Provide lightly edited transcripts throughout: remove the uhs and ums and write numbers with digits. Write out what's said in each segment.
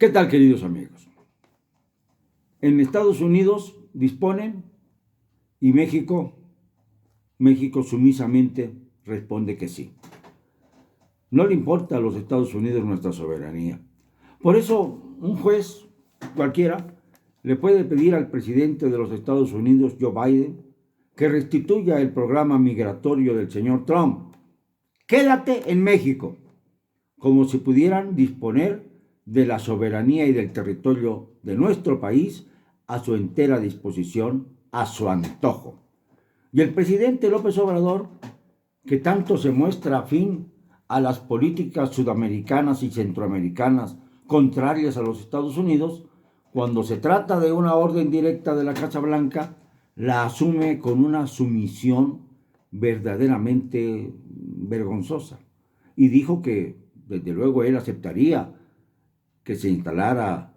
¿Qué tal, queridos amigos? En Estados Unidos disponen y México sumisamente responde que sí. No le importa a los Estados Unidos nuestra soberanía. Por eso, un juez cualquiera le puede pedir al presidente de los Estados Unidos, Joe Biden, que restituya el programa migratorio del señor Trump. Quédate en México, como si pudieran disponer de la soberanía y del territorio de nuestro país a su entera disposición, a su antojo. Y el presidente López Obrador, que tanto se muestra afín a las políticas sudamericanas y centroamericanas contrarias a los Estados Unidos, cuando se trata de una orden directa de la Casa Blanca, la asume con una sumisión verdaderamente vergonzosa. Y dijo que, desde luego, él aceptaría que se instalara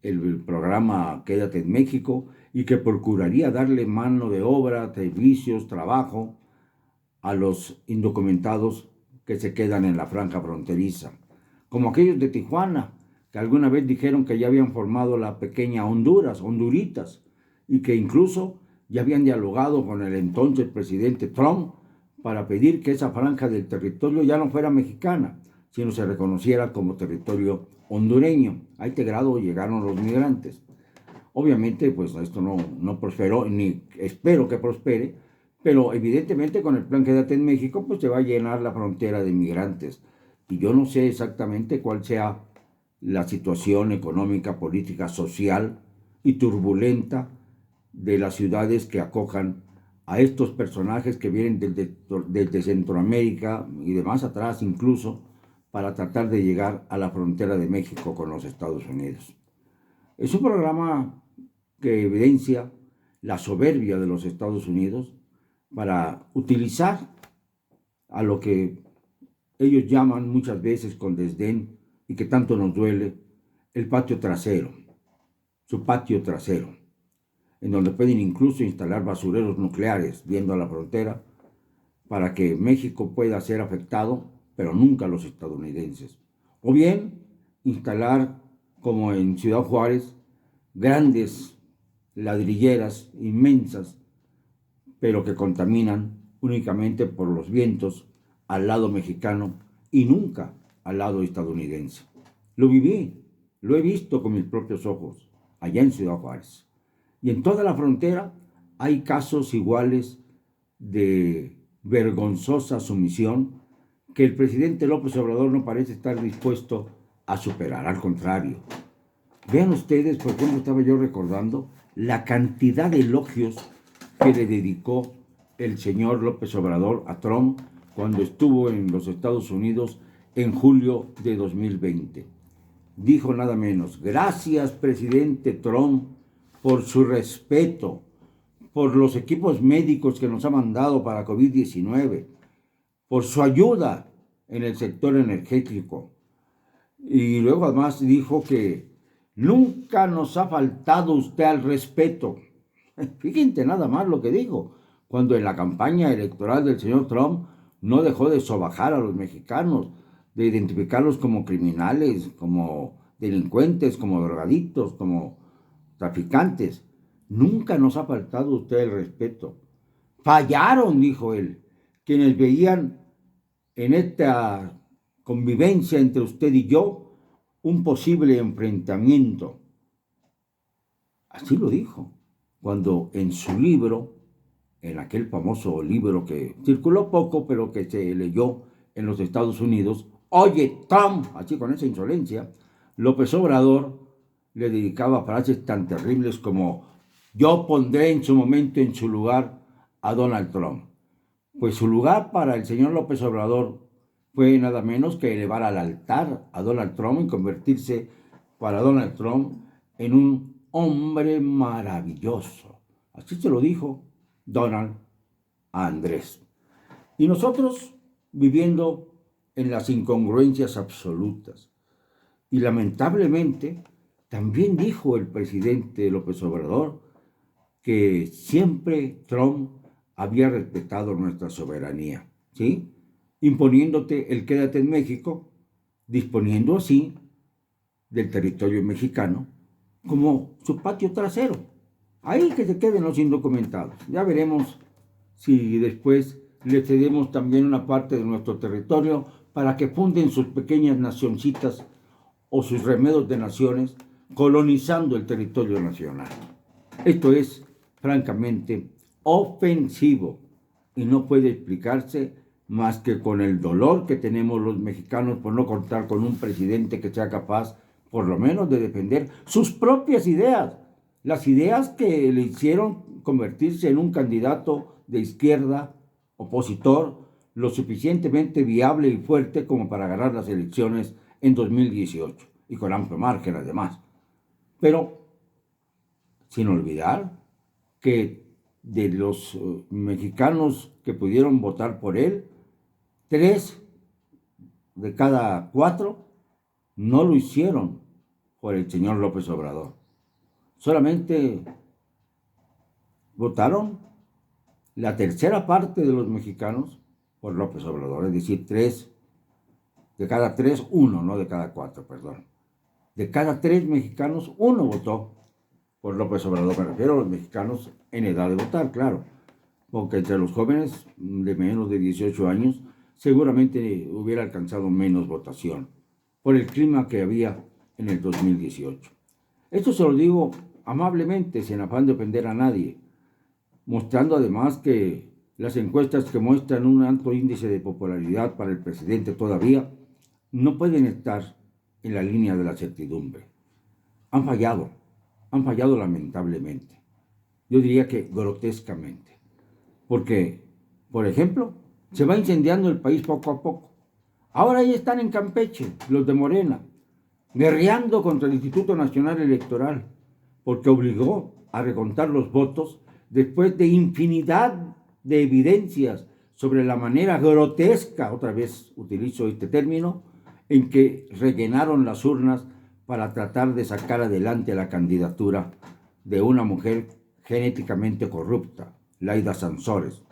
el programa Quédate en México y que procuraría darle mano de obra, servicios, trabajo a los indocumentados que se quedan en la franja fronteriza, como aquellos de Tijuana, que alguna vez dijeron que ya habían formado la pequeña Honduras, Honduritas, y que incluso ya habían dialogado con el entonces presidente Trump para pedir que esa franja del territorio ya no fuera mexicana, sino se reconociera como territorio hondureño. A este grado llegaron los migrantes. Obviamente, pues esto no prosperó, ni espero que prospere, pero evidentemente con el plan Quédate en México, pues se va a llenar la frontera de migrantes. Y yo no sé exactamente cuál sea la situación económica, política, social y turbulenta de las ciudades que acojan a estos personajes que vienen desde Centroamérica y de más atrás incluso, para tratar de llegar a la frontera de México con los Estados Unidos. Es un programa que evidencia la soberbia de los Estados Unidos para utilizar a lo que ellos llaman muchas veces con desdén y que tanto nos duele, el patio trasero, su patio trasero, en donde pueden incluso instalar basureros nucleares viendo a la frontera para que México pueda ser afectado, pero nunca los estadounidenses. O bien instalar, como en Ciudad Juárez, grandes ladrilleras inmensas, pero que contaminan únicamente por los vientos al lado mexicano y nunca al lado estadounidense. Lo viví, lo he visto con mis propios ojos, allá en Ciudad Juárez. Y en toda la frontera hay casos iguales de vergonzosa sumisión que el presidente López Obrador no parece estar dispuesto a superar, al contrario. Vean ustedes, por ejemplo, estaba yo recordando la cantidad de elogios que le dedicó el señor López Obrador a Trump cuando estuvo en los Estados Unidos en julio de 2020. Dijo nada menos: gracias, presidente Trump, por su respeto, por los equipos médicos que nos ha mandado para COVID-19, por su ayuda en el sector energético. Y luego además dijo que nunca nos ha faltado usted al respeto. Fíjense nada más lo que dijo, cuando en la campaña electoral del señor Trump no dejó de sobajar a los mexicanos, de identificarlos como criminales, como delincuentes, como drogadictos, como traficantes. Nunca nos ha faltado usted el respeto. Fallaron, dijo él, quienes veían en esta convivencia entre usted y yo un posible enfrentamiento. Así lo dijo, cuando en su libro, en aquel famoso libro que circuló poco, pero que se leyó en los Estados Unidos, Oye, Trump, así con esa insolencia, López Obrador le dedicaba frases tan terribles como: yo pondré en su momento en su lugar a Donald Trump. Pues su lugar para el señor López Obrador fue nada menos que elevar al altar a Donald Trump y convertirse para Donald Trump en un hombre maravilloso. Así se lo dijo Donald a Andrés. Y nosotros viviendo en las incongruencias absolutas. Y lamentablemente también dijo el presidente López Obrador que siempre Trump había respetado nuestra soberanía, ¿sí? Imponiéndote el Quédate en México, disponiendo así del territorio mexicano como su patio trasero. Ahí que se queden los indocumentados. Ya veremos si después le cedemos también una parte de nuestro territorio para que funden sus pequeñas nacioncitas o sus remedos de naciones colonizando el territorio nacional. Esto es francamente ofensivo y no puede explicarse más que con el dolor que tenemos los mexicanos por no contar con un presidente que sea capaz, por lo menos, de defender sus propias ideas, las ideas que le hicieron convertirse en un candidato de izquierda, opositor, lo suficientemente viable y fuerte como para ganar las elecciones en 2018, y con amplio margen además. Pero sin olvidar que de los mexicanos que pudieron votar por él, 3 de cada 4 no lo hicieron por el señor López Obrador. Solamente votaron la tercera parte de los mexicanos por López Obrador, es decir, 3 de cada 3, 1, no de cada 4, perdón. De cada 3 mexicanos, 1 votó por López Obrador. Me refiero a los mexicanos en edad de votar, claro, porque entre los jóvenes de menos de 18 años seguramente hubiera alcanzado menos votación por el clima que había en el 2018. Esto se lo digo amablemente, sin afán de ofender a nadie, mostrando además que las encuestas que muestran un alto índice de popularidad para el presidente todavía no pueden estar en la línea de la certidumbre. Han fallado lamentablemente. Yo diría que grotescamente. Porque, por ejemplo, se va incendiando el país poco a poco. Ahora ahí están en Campeche, los de Morena, guerreando contra el Instituto Nacional Electoral, porque obligó a recontar los votos después de infinidad de evidencias sobre la manera grotesca, otra vez utilizo este término, en que rellenaron las urnas para tratar de sacar adelante la candidatura de una mujer genéticamente corrupta, Laida Sansores.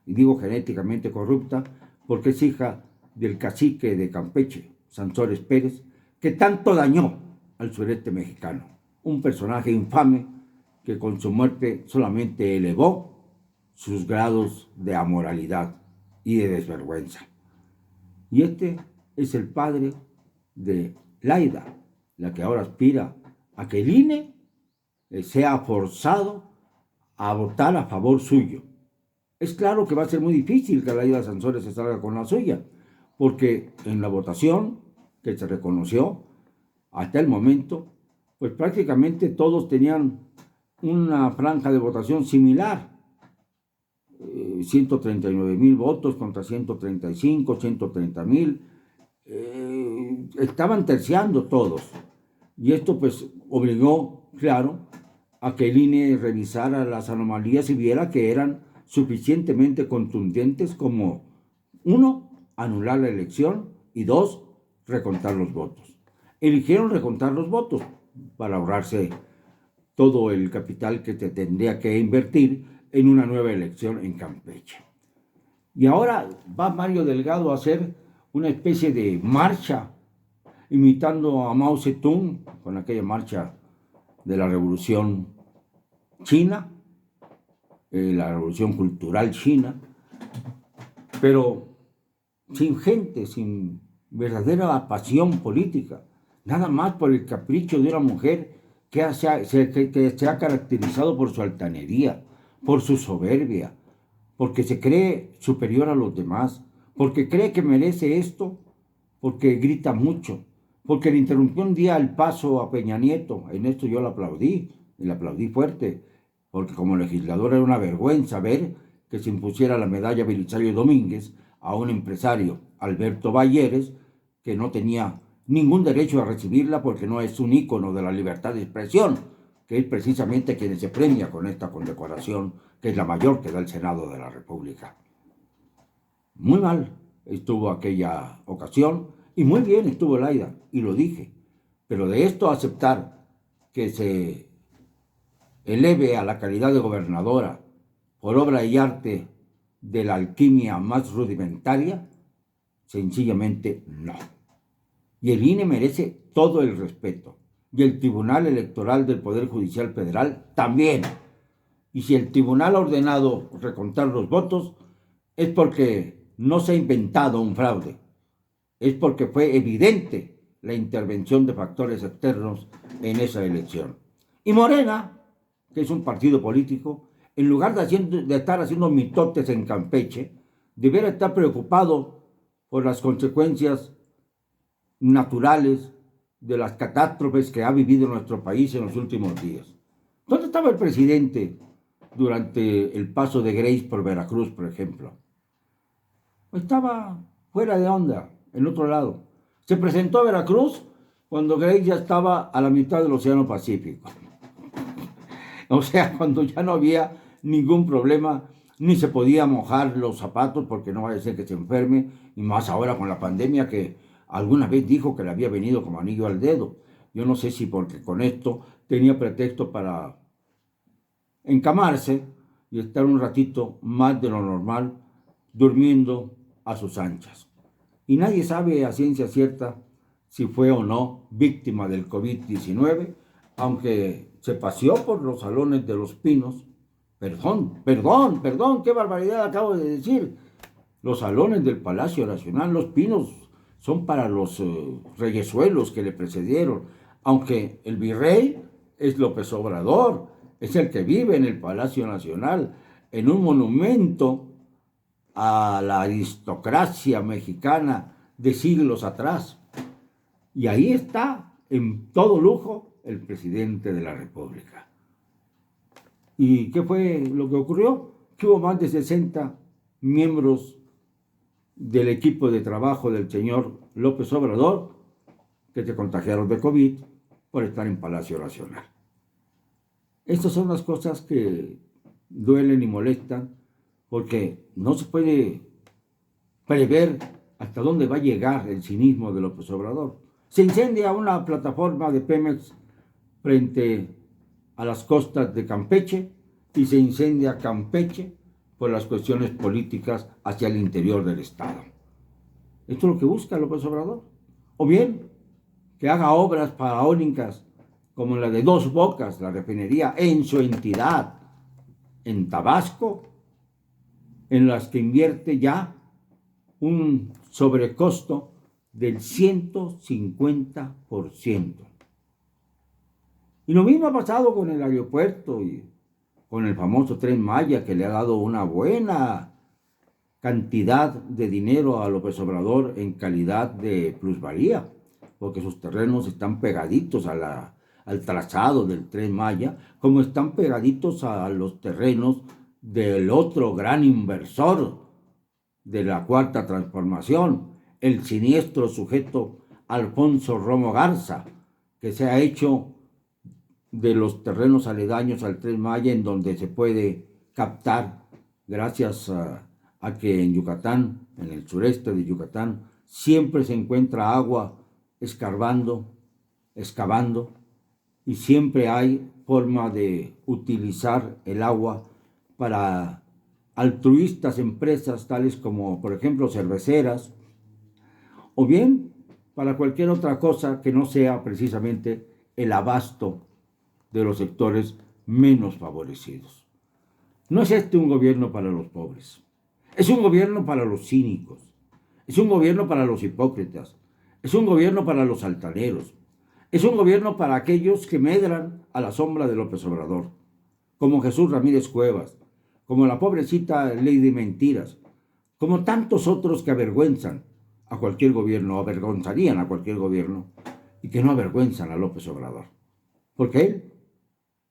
Y digo genéticamente corrupta porque es hija del cacique de Campeche, Sansores Pérez, que tanto dañó al sureste mexicano. Un personaje infame que con su muerte solamente elevó sus grados de amoralidad y de desvergüenza. Y este es el padre de Laida, la que ahora aspira a que el INE sea forzado a votar a favor suyo. Es claro que va a ser muy difícil que Laida Sansores se salga con la suya, porque en la votación que se reconoció hasta el momento, pues prácticamente todos tenían una franja de votación similar. 139,000 votos contra 135, 130,000. Estaban terciando todos. Y esto pues obligó, claro, a que el INE revisara las anomalías y viera que eran suficientemente contundentes como, 1, anular la elección y 2, recontar los votos. Eligieron recontar los votos para ahorrarse todo el capital que se tendría que invertir en una nueva elección en Campeche. Y ahora va Mario Delgado a hacer una especie de marcha imitando a Mao Zedong con aquella marcha de la Revolución China, la Revolución Cultural China, pero sin gente, sin verdadera pasión política, nada más por el capricho de una mujer que se ha caracterizado por su altanería, por su soberbia, porque se cree superior a los demás, porque cree que merece esto, porque grita mucho, porque le interrumpió un día el paso a Peña Nieto. En esto yo le aplaudí fuerte, porque como legislador era una vergüenza ver que se impusiera la medalla Belisario Domínguez a un empresario, Alberto Balleres, que no tenía ningún derecho a recibirla porque no es un ícono de la libertad de expresión, que es precisamente quien se premia con esta condecoración, que es la mayor que da el Senado de la República. Muy mal estuvo aquella ocasión y muy bien estuvo Laida, y lo dije, pero de esto a aceptar que se eleve a la calidad de gobernadora por obra y arte de la alquimia más rudimentaria, sencillamente no. Y el INE merece todo el respeto. Y el Tribunal Electoral del Poder Judicial Federal también. Y si el tribunal ha ordenado recontar los votos, es porque no se ha inventado un fraude. Es porque fue evidente la intervención de factores externos en esa elección. Y Morena, que es un partido político, en lugar de estar haciendo mitotes en Campeche, debiera estar preocupado por las consecuencias naturales de las catástrofes que ha vivido nuestro país en los últimos días. ¿Dónde estaba el presidente durante el paso de Grace por Veracruz, por ejemplo? Estaba fuera de onda, en otro lado. Se presentó a Veracruz cuando Grace ya estaba a la mitad del Océano Pacífico. O sea, cuando ya no había ningún problema, ni se podía mojar los zapatos porque no vaya a ser que se enferme, y más ahora con la pandemia que alguna vez dijo que le había venido como anillo al dedo. Yo no sé si porque con esto tenía pretexto para encamarse y estar un ratito más de lo normal durmiendo a sus anchas. Y nadie sabe a ciencia cierta si fue o no víctima del COVID-19, aunque se paseó por los salones de Los Pinos. Perdón, qué barbaridad acabo de decir. Los salones del Palacio Nacional, Los Pinos, son para los reyesuelos que le precedieron, aunque el virrey es López Obrador, es el que vive en el Palacio Nacional, en un monumento a la aristocracia mexicana de siglos atrás. Y ahí está, en todo lujo, el presidente de la República. ¿Y qué fue lo que ocurrió? Que hubo más de 60 miembros del equipo de trabajo del señor López Obrador que se contagiaron de COVID por estar en Palacio Nacional. Estas son las cosas que duelen y molestan, porque no se puede prever hasta dónde va a llegar el cinismo de López Obrador. Se incendia una plataforma de Pemex frente a las costas de Campeche y se incendia Campeche por las cuestiones políticas hacia el interior del Estado. ¿Esto es lo que busca López Obrador? O bien, que haga obras faraónicas como la de Dos Bocas, la refinería en su entidad, en Tabasco, en las que invierte ya un sobrecosto del 150%. Y lo mismo ha pasado con el aeropuerto y con el famoso Tren Maya, que le ha dado una buena cantidad de dinero a López Obrador en calidad de plusvalía, porque sus terrenos están pegaditos al trazado del Tren Maya, como están pegaditos a los terrenos del otro gran inversor de la Cuarta Transformación, el siniestro sujeto Alfonso Romo Garza, que se ha hecho de los terrenos aledaños al Tren Maya, en donde se puede captar, gracias a que en Yucatán, en el sureste de Yucatán, siempre se encuentra agua excavando, y siempre hay forma de utilizar el agua para altruistas empresas tales como, por ejemplo, cerveceras, o bien para cualquier otra cosa que no sea precisamente el abasto de los sectores menos favorecidos. No es este un gobierno para los pobres, es un gobierno para los cínicos, es un gobierno para los hipócritas, es un gobierno para los altaneros, es un gobierno para aquellos que medran a la sombra de López Obrador, como Jesús Ramírez Cuevas, como la pobrecita Lady Mentiras, como tantos otros que avergüenzan a cualquier gobierno, avergonzarían a cualquier gobierno, y que no avergüenzan a López Obrador. Porque él,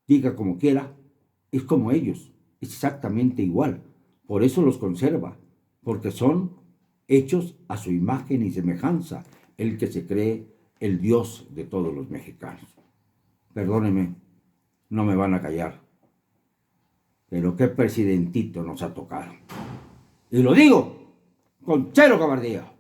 diga como quiera, es como ellos, es exactamente igual. Por eso los conserva, porque son hechos a su imagen y semejanza, el que se cree el Dios de todos los mexicanos. Perdónenme, no me van a callar, pero qué presidentito nos ha tocado. Y lo digo con cero cobardía.